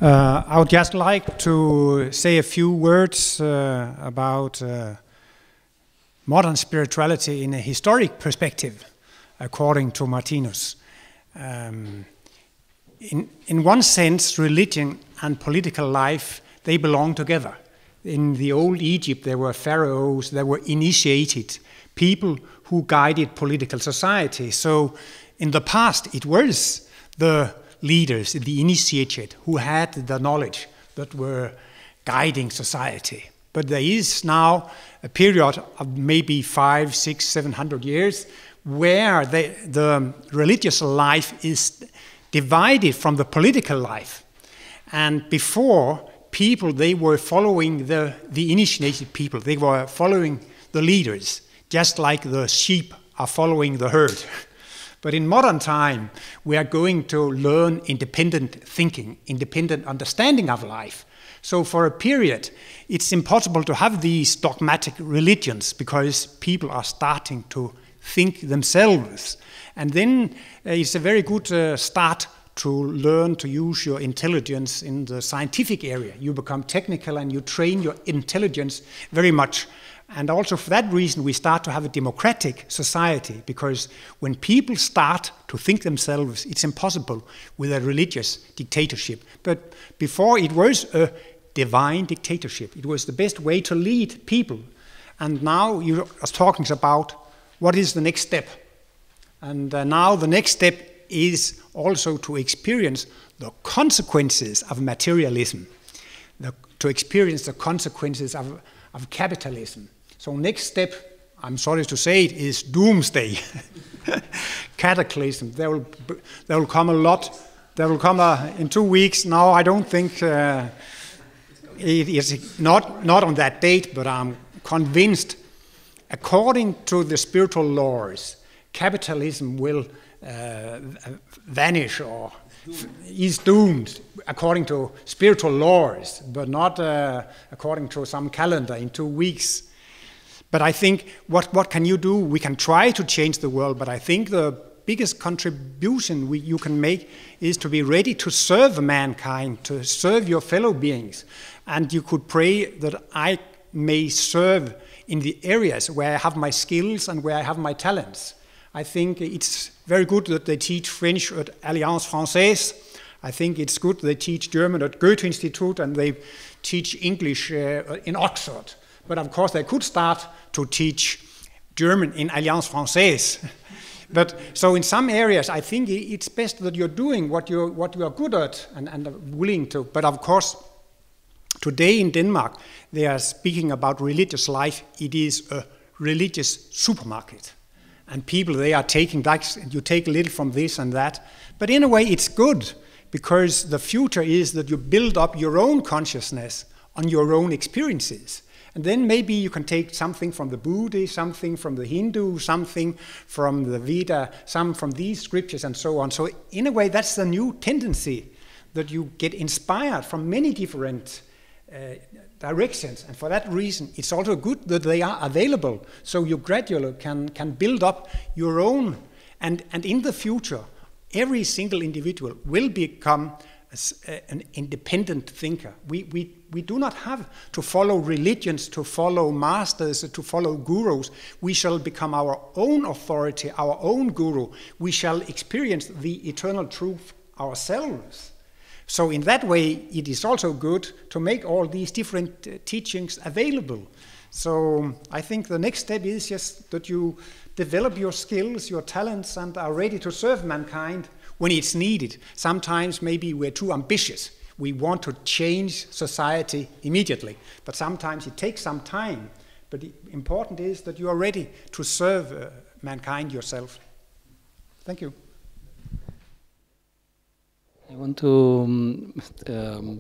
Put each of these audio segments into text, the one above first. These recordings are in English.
I would just like to say a few words about modern spirituality in a historic perspective, according to Martinus. In one sense, religion and political life, they belong together. In the old Egypt, there were pharaohs, there were initiated people who guided political society. So in the past, it was the leaders, the initiated, who had the knowledge that were guiding society. But there is now a period of maybe 500, 600, 700 years where the religious life is divided from the political life. And before, people, they were following the initiated people. They were following the leaders, just like the sheep are following the herd. But in modern time, we are going to learn independent thinking, independent understanding of life. So for a period, it's impossible to have these dogmatic religions because people are starting to think themselves. And then it's a very good start to learn to use your intelligence in the scientific area. You become technical and you train your intelligence very much. And also for that reason, we start to have a democratic society, because when people start to think themselves, it's impossible with a religious dictatorship. But before, it was a divine dictatorship. It was the best way to lead people. And now you are talking about what is the next step. And now the next step is also to experience the consequences of materialism, to experience the consequences of capitalism. So next step, I'm sorry to say it, is doomsday, cataclysm. There will come a lot. There will come in 2 weeks. Now I don't think it is not on that date, but I'm convinced, according to the spiritual laws, capitalism will vanish or is doomed according to spiritual laws, but not according to some calendar in 2 weeks. But I think, what can you do? We can try to change the world, but I think the biggest contribution you can make is to be ready to serve mankind, to serve your fellow beings. And you could pray that I may serve in the areas where I have my skills and where I have my talents. I think it's very good that they teach French at Alliance Française. I think it's good they teach German at Goethe Institute, and they teach English in Oxford. But of course they could start to teach German in Alliance Française. But so in some areas I think it's best that you're doing what you are good at and are willing to. But of course today in Denmark they are speaking about religious life. It is a religious supermarket. And people, they are taking that, you take a little from this and that. But in a way, it's good, because the future is that you build up your own consciousness on your own experiences. And then maybe you can take something from the Buddha, something from the Hindu, something from the Veda, some from these scriptures and so on. So in a way, that's the new tendency, that you get inspired from many different directions, and for that reason it's also good that they are available, so you gradually can build up your own, and in the future every single individual will become an independent thinker. We do not have to follow religions, to follow masters, to follow gurus. We shall become our own authority, our own guru. We shall experience the eternal truth ourselves. So in that way, it is also good to make all these different teachings available. So I think the next step is just that you develop your skills, your talents, and are ready to serve mankind when it's needed. Sometimes maybe we're too ambitious. We want to change society immediately, but sometimes it takes some time. But the important is that you are ready to serve mankind yourself. Thank you. I want to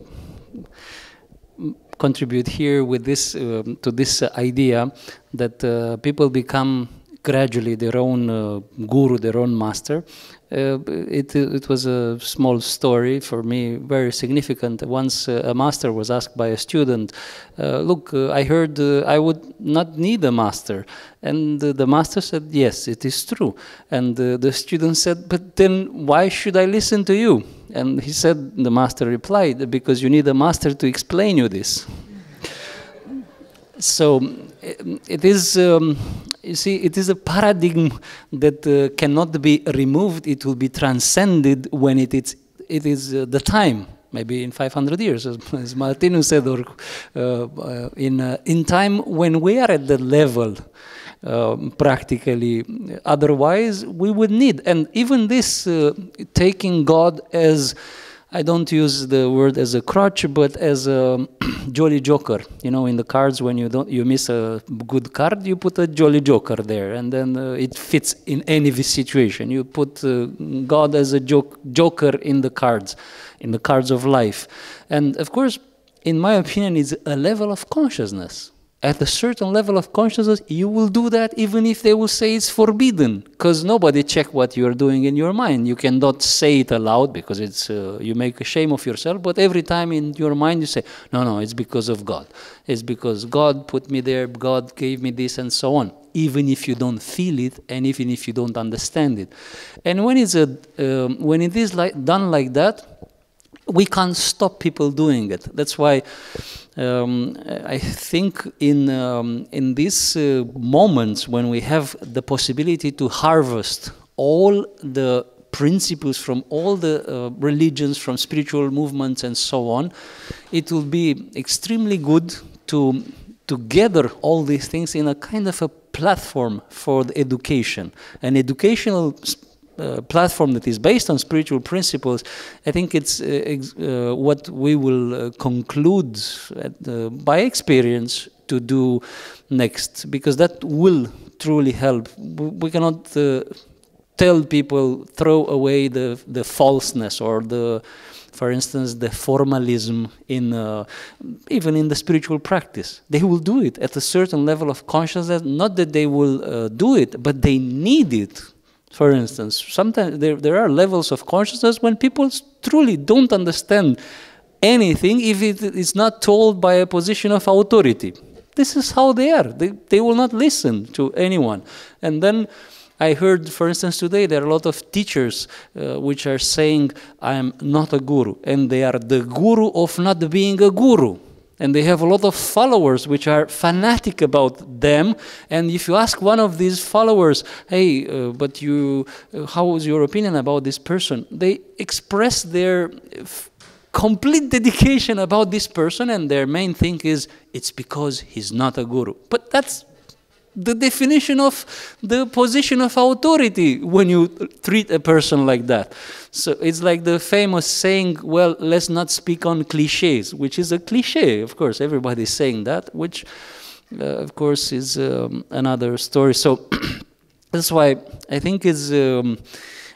contribute here with this to this idea that people become gradually their own guru, their own master, It was a small story for me, very significant. Once a master was asked by a student, look, I heard I would not need a master. And the master said, yes, it is true. And the student said, but then why should I listen to you? And he said, the master replied, because you need a master to explain you this. So it is, you see, it is a paradigm that cannot be removed. It will be transcended when it is the time, maybe in 500 years, as Martinus said, or in time when we are at the level, practically. Otherwise, we would need, and even this taking God as, I don't use the word as a crutch, but as a jolly joker. You know, in the cards, when you miss a good card, you put a jolly joker there, and then it fits in any situation. You put God as a joker in the cards of life. And of course, in my opinion, it's a level of consciousness. At a certain level of consciousness, you will do that even if they will say it's forbidden, because nobody check what you're doing in your mind. You cannot say it aloud because it's you make a shame of yourself, but every time in your mind you say, no, it's because of God. It's because God put me there, God gave me this, and so on, even if you don't feel it and even if you don't understand it. And when it is done like that, we can't stop people doing it. That's why I think in these moments when we have the possibility to harvest all the principles from all the religions, from spiritual movements and so on, it will be extremely good to gather all these things in a kind of a platform for the education, an educational platform that is based on spiritual principles. I think it's what we will conclude by experience to do next, because that will truly help. We cannot tell people, throw away the falseness or for instance, the formalism in even in the spiritual practice. They will do it at a certain level of consciousness, not that they will do it, but they need it. For instance, sometimes there are levels of consciousness when people truly don't understand anything if it is not told by a position of authority. This is how they are. They will not listen to anyone. And then I heard, for instance, today there are a lot of teachers which are saying, I am not a guru. And they are the guru of not being a guru. And they have a lot of followers which are fanatic about them. And if you ask one of these followers, hey, but how is your opinion about this person? They express their complete dedication about this person, and their main thing is, it's because he's not a guru. But that's the definition of the position of authority when you treat a person like that. So it's like the famous saying, well, let's not speak on cliches, which is a cliche, of course, everybody's saying that, which of course is another story. So that's why I think is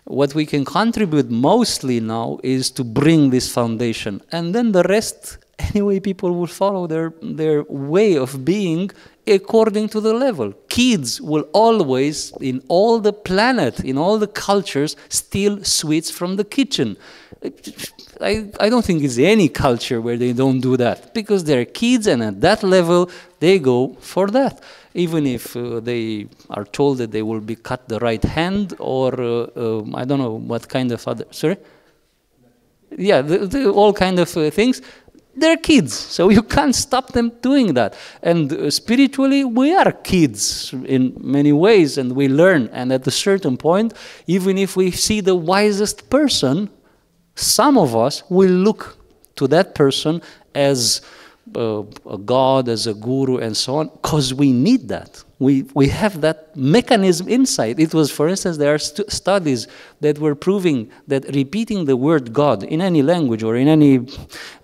what we can contribute mostly now is to bring this foundation, and then the rest, anyway, people will follow their way of being according to the level. Kids will always, in all the planet, in all the cultures, steal sweets from the kitchen. I don't think it's any culture where they don't do that, because they're kids, and at that level they go for that. Even if they are told that they will be cut the right hand, or I don't know what kind of other, sorry? Yeah, all kind of things. They're kids, so you can't stop them doing that. And spiritually, we are kids in many ways, and we learn. And at a certain point, even if we see the wisest person, some of us will look to that person as a god, as a guru, and so on, because we need that. We have that mechanism inside. It was, for instance, there are studies that were proving that repeating the word God in any language or in any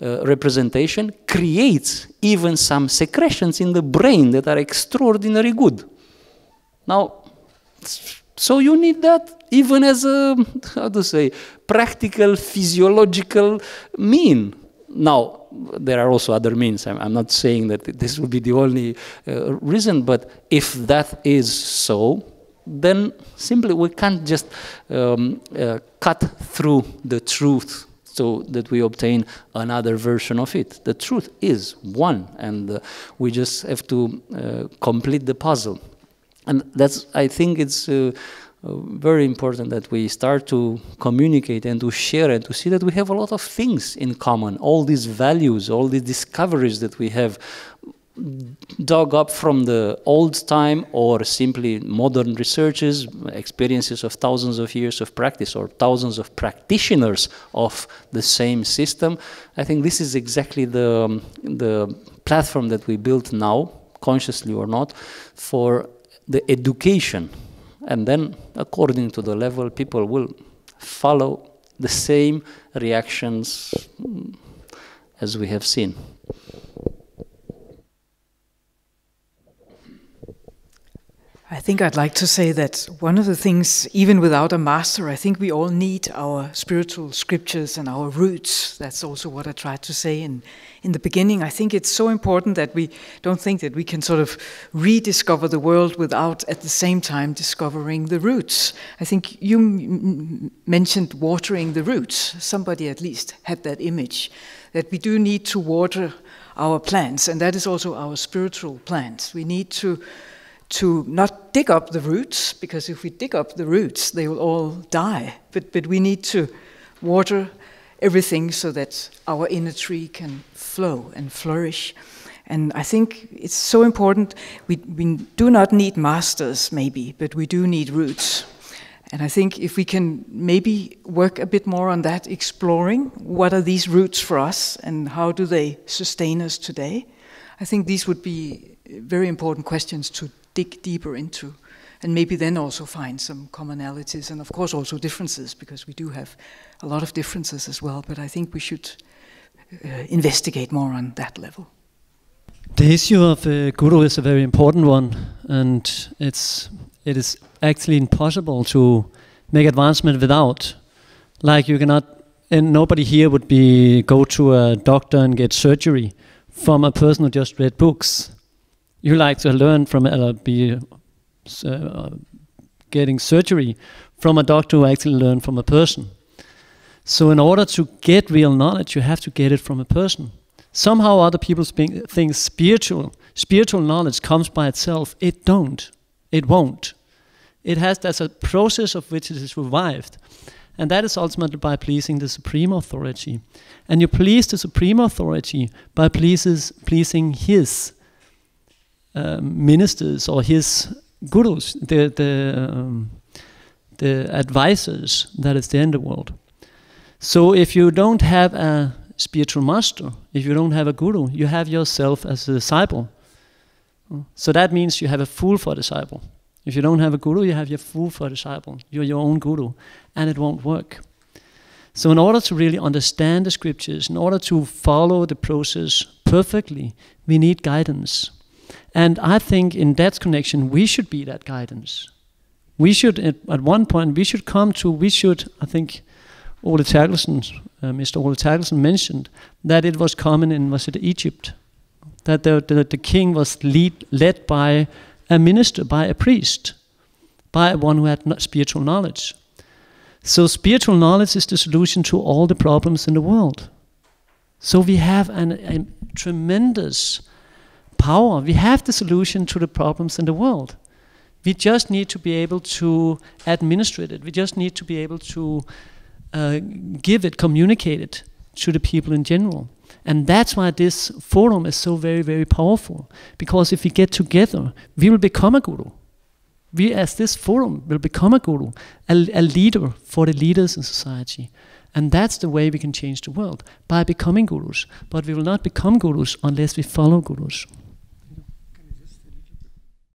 representation creates even some secretions in the brain that are extraordinarily good. Now, so you need that even as a, how to say, practical, physiological mean. Now, there are also other means. I'm not saying that this will be the only reason, but if that is so, then simply we can't just cut through the truth so that we obtain another version of it. The truth is one, and we just have to complete the puzzle. And that's, I think it's very important that we start to communicate and to share and to see that we have a lot of things in common. All these values, all these discoveries that we have dug up from the old time, or simply modern researches, experiences of thousands of years of practice, or thousands of practitioners of the same system. I think this is exactly the platform that we built now, consciously or not, for the education. And then, according to the level, people will follow the same reactions as we have seen. I think I'd like to say that one of the things, even without a master, I think we all need our spiritual scriptures and our roots. That's also what I tried to say in the beginning. I think it's so important that we don't think that we can sort of rediscover the world without at the same time discovering the roots. I think you mentioned watering the roots. Somebody at least had that image, that we do need to water our plants, and that is also our spiritual plants. We need to not dig up the roots, because if we dig up the roots, they will all die. But we need to water everything so that our inner tree can flow and flourish. And I think it's so important. We do not need masters, maybe, but we do need roots. And I think if we can maybe work a bit more on that, exploring what are these roots for us and how do they sustain us today, I think these would be very important questions to dig deeper into, and maybe then also find some commonalities and of course also differences, because we do have a lot of differences as well, but I think we should investigate more on that level. The issue of guru is a very important one, and it is actually impossible to make advancement without. Like you cannot, and nobody here would go to a doctor and get surgery from a person who just read books. You like to learn from getting surgery from a doctor who actually learned from a person. So in order to get real knowledge, you have to get it from a person. Somehow other people think spiritual knowledge comes by itself. It don't. It won't. There's a process of which it is revived. And that is ultimately by pleasing the supreme authority. And you please the supreme authority by pleasing his ministers or his gurus, the advisors that is there in the world. So if you don't have a spiritual master, if you don't have a guru, you have yourself as a disciple. So that means you have a fool for a disciple. If you don't have a guru, you have your fool for a disciple. You're your own guru, and it won't work. So in order to really understand the scriptures, in order to follow the process perfectly, we need guidance. And I think in that connection, we should be that guidance. We should, at one point, I think Ole Terkelsen, Mr. Ole Terkelsen mentioned that it was common in, was it Egypt? That the king was led by a minister, by a priest, by one who had spiritual knowledge. So spiritual knowledge is the solution to all the problems in the world. So we have a tremendous power. We have the solution to the problems in the world. We just need to be able to administrate it. We just need to be able to give it, communicate it to the people in general. And that's why this forum is so very, very powerful. Because if we get together, we will become a guru. We, as this forum, will become a guru, a leader for the leaders in society. And that's the way we can change the world, by becoming gurus. But we will not become gurus unless we follow gurus.